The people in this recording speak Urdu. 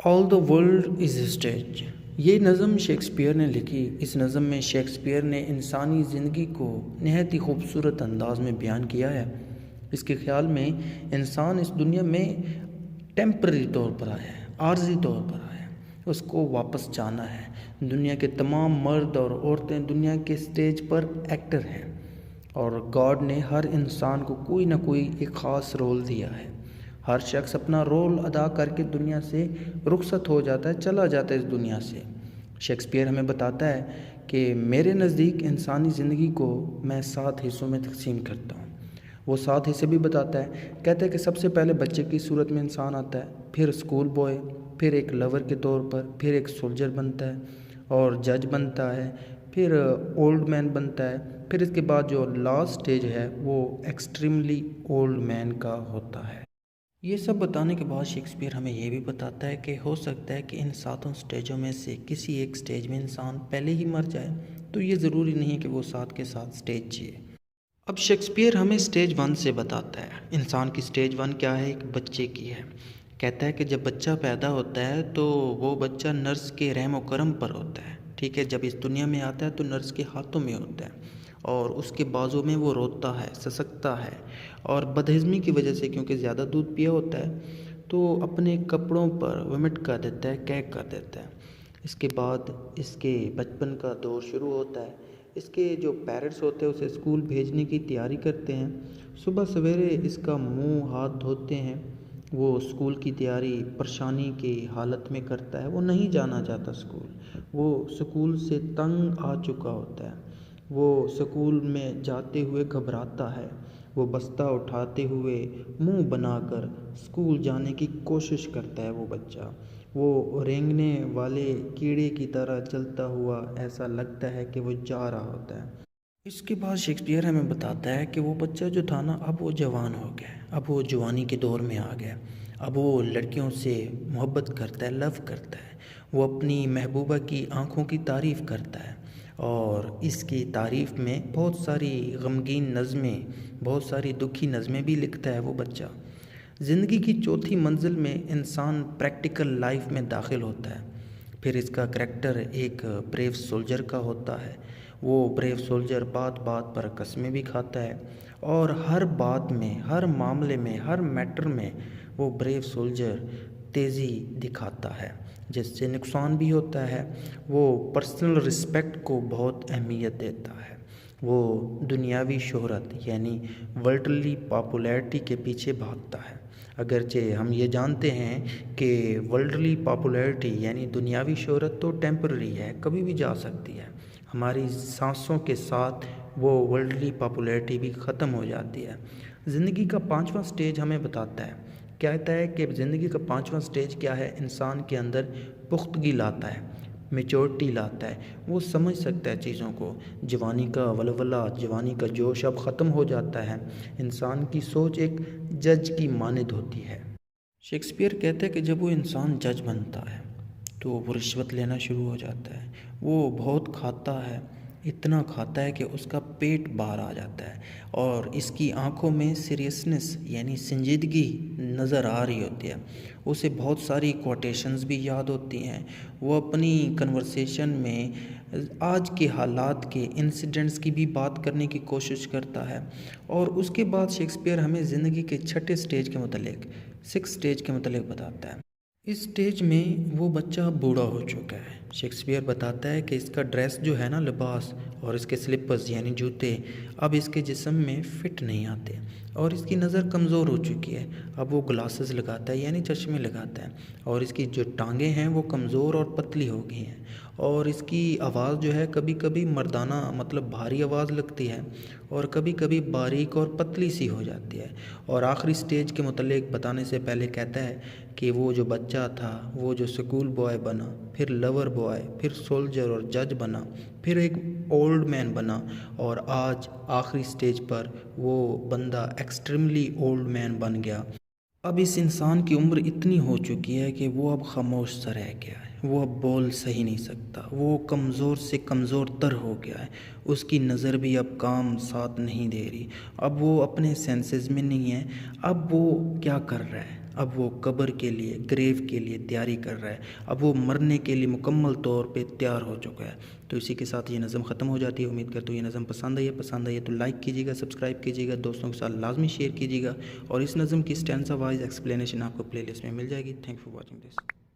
All the world is a stage, یہ نظم شیکسپیئر نے لکھی۔ اس نظم میں شیکسپیئر نے انسانی زندگی کو نہایت ہی خوبصورت انداز میں بیان کیا ہے۔ اس کے خیال میں انسان اس دنیا میں ٹیمپرری طور پر آیا ہے، عارضی طور پر آیا ہے، اس کو واپس جانا ہے۔ دنیا کے تمام مرد اور عورتیں دنیا کے اسٹیج پر ایکٹر ہیں، اور گاڈ نے ہر انسان کو کوئی نہ کوئی ایک خاص رول دیا ہے۔ ہر شخص اپنا رول ادا کر کے دنیا سے رخصت ہو جاتا ہے، چلا جاتا ہے اس دنیا سے۔ شیکسپیئر ہمیں بتاتا ہے کہ میرے نزدیک انسانی زندگی کو میں 7 حصوں میں تقسیم کرتا ہوں۔ وہ 7 حصے بھی بتاتا ہے، کہتا ہے کہ سب سے پہلے بچے کی صورت میں انسان آتا ہے، پھر اسکول بوائے، پھر ایک لور کے طور پر، پھر ایک سولجر بنتا ہے اور جج بنتا ہے، پھر اولڈ مین بنتا ہے، پھر اس کے بعد جو لاسٹ اسٹیج ہے وہ ایکسٹریملی اولڈ مین کا ہوتا ہے۔ یہ سب بتانے کے بعد شیکسپیئر ہمیں یہ بھی بتاتا ہے کہ ہو سکتا ہے کہ ان 7 اسٹیجوں میں سے کسی ایک اسٹیج میں انسان پہلے ہی مر جائے، تو یہ ضروری نہیں کہ وہ 7 کے 7 اسٹیج جیے۔ اب شیکسپیئر ہمیں اسٹیج 1 سے بتاتا ہے۔ انسان کی اسٹیج 1 کیا ہے؟ ایک بچے کی ہے۔ کہتا ہے کہ جب بچہ پیدا ہوتا ہے تو وہ بچہ نرس کے رحم و کرم پر ہوتا ہے، ٹھیک ہے۔ جب اس دنیا میں آتا ہے تو نرس کے ہاتھوں میں ہوتا ہے، اور اس کے بازو میں وہ روتا ہے، سسکتا ہے، اور بدہضمی کی وجہ سے، کیونکہ زیادہ دودھ پیا ہوتا ہے، تو اپنے کپڑوں پر ومٹ کر دیتا ہے، کیک کر دیتا ہے۔ اس کے بعد اس کے بچپن کا دور شروع ہوتا ہے۔ اس کے جو پیرنٹس ہوتے ہیں اسے اسکول بھیجنے کی تیاری کرتے ہیں۔ صبح سویرے اس کا منہ ہاتھ دھوتے ہیں۔ وہ اسکول کی تیاری پریشانی کی حالت میں کرتا ہے، وہ نہیں جانا چاہتا اسکول، وہ اسکول سے تنگ آ چکا ہوتا ہے۔ وہ اسکول میں جاتے ہوئے گھبراتا ہے، وہ بستہ اٹھاتے ہوئے منہ بنا کر اسکول جانے کی کوشش کرتا ہے۔ وہ بچہ وہ رینگنے والے کیڑے کی طرح چلتا ہوا ایسا لگتا ہے کہ وہ جا رہا ہوتا ہے۔ اس کے بعد شیکسپیئر ہمیں بتاتا ہے کہ وہ بچہ جو تھا نا، اب وہ جوان ہو گیا، اب وہ جوانی کے دور میں آ گیا، اب وہ لڑکیوں سے محبت کرتا ہے، لو کرتا ہے، وہ اپنی محبوبہ کی آنکھوں کی تعریف کرتا ہے، اور اس کی تعریف میں بہت ساری غمگین نظمیں، بہت ساری دکھی نظمیں بھی لکھتا ہے وہ بچہ۔ زندگی کی چوتھی منزل میں انسان پریکٹیکل لائف میں داخل ہوتا ہے۔ پھر اس کا کریکٹر ایک بریو سولجر کا ہوتا ہے۔ وہ بریو سولجر بات بات پر قسمیں بھی کھاتا ہے، اور ہر بات میں، ہر معاملے میں، ہر میٹر میں وہ بریو سولجر تیزی دکھاتا ہے، جس سے نقصان بھی ہوتا ہے۔ وہ پرسنل رسپیکٹ کو بہت اہمیت دیتا ہے۔ وہ دنیاوی شہرت یعنی ورلڈلی پاپولیرٹی کے پیچھے بھاگتا ہے۔ اگرچہ ہم یہ جانتے ہیں کہ ورلڈلی پاپولیرٹی یعنی دنیاوی شہرت تو ٹیمپرری ہے، کبھی بھی جا سکتی ہے۔ ہماری سانسوں کے ساتھ وہ ورلڈلی پاپولیرٹی بھی ختم ہو جاتی ہے۔ زندگی کا 5واں اسٹیج ہمیں بتاتا ہے، کہتا ہے کہ زندگی کا 5واں اسٹیج کیا ہے؟ انسان کے اندر پختگی لاتا ہے، میچورٹی لاتا ہے، وہ سمجھ سکتا ہے چیزوں کو۔ جوانی کا ولولہ، جوانی کا جوش اب ختم ہو جاتا ہے۔ انسان کی سوچ ایک جج کی مانند ہوتی ہے۔ شیکسپیئر کہتا ہے کہ جب وہ انسان جج بنتا ہے تو وہ رشوت لینا شروع ہو جاتا ہے، وہ بہت کھاتا ہے، اتنا کھاتا ہے کہ اس کا پیٹ باہر آ جاتا ہے، اور اس کی آنکھوں میں سیریسنس یعنی سنجیدگی نظر آ رہی ہوتی ہے۔ اسے بہت ساری کوٹیشنز بھی یاد ہوتی ہیں۔ وہ اپنی کنورسیشن میں آج کے حالات کے انسیڈنٹس کی بھی بات کرنے کی کوشش کرتا ہے۔ اور اس کے بعد شیکسپیئر ہمیں زندگی کے 6 اسٹیج کے متعلق، 6 اسٹیج کے متعلق بتاتا ہے۔ اس اسٹیج میں وہ بچہ بوڑھا ہو چکا ہے۔ شیکسپیئر بتاتا ہے کہ اس کا ڈریس جو ہے نا، لباس، اور اس کے سلپرز یعنی جوتے اب اس کے جسم میں فٹ نہیں آتے، اور اس کی نظر کمزور ہو چکی ہے۔ اب وہ گلاسز لگاتا ہے یعنی چشمے لگاتا ہے، اور اس کی جو ٹانگیں ہیں وہ کمزور اور پتلی ہو گئی ہیں، اور اس کی آواز جو ہے کبھی کبھی مردانہ مطلب بھاری آواز لگتی ہے، اور کبھی کبھی باریک اور پتلی سی ہو جاتی ہے۔ اور آخری اسٹیج کے متعلق بتانے سے پہلے کہتا ہے کہ وہ جو بچہ تھا، وہ جو سکول بوائے بنا، پھر لور بوائے، پھر سولجر اور جج بنا، پھر ایک اولڈ مین بنا، اور آج آخری اسٹیج پر وہ بندہ ایکسٹریملی اولڈ مین بن گیا۔ اب اس انسان کی عمر اتنی ہو چکی ہے کہ وہ اب خاموش سا رہ گیا ہے، وہ اب بول صحیح نہیں سکتا، وہ کمزور سے کمزور تر ہو گیا ہے، اس کی نظر بھی اب کام ساتھ نہیں دے رہی، اب وہ اپنے سینسز میں نہیں ہے۔ اب وہ کیا کر رہا ہے؟ اب وہ قبر کے لیے، گریو کے لیے تیاری کر رہا ہے، اب وہ مرنے کے لیے مکمل طور پہ تیار ہو چکا ہے۔ تو اسی کے ساتھ یہ نظم ختم ہو جاتی ہے۔ امید کرتا ہوں یہ نظم پسند آئی ہے تو لائک کیجیے گا، سبسکرائب کیجیے گا، دوستوں کے ساتھ لازمی شیئر کیجیے گا، اور اس نظم کی اسٹینزا وائز ایکسپلینیشن آپ کو پلے لسٹ میں مل جائے گی۔ Thank for watching this.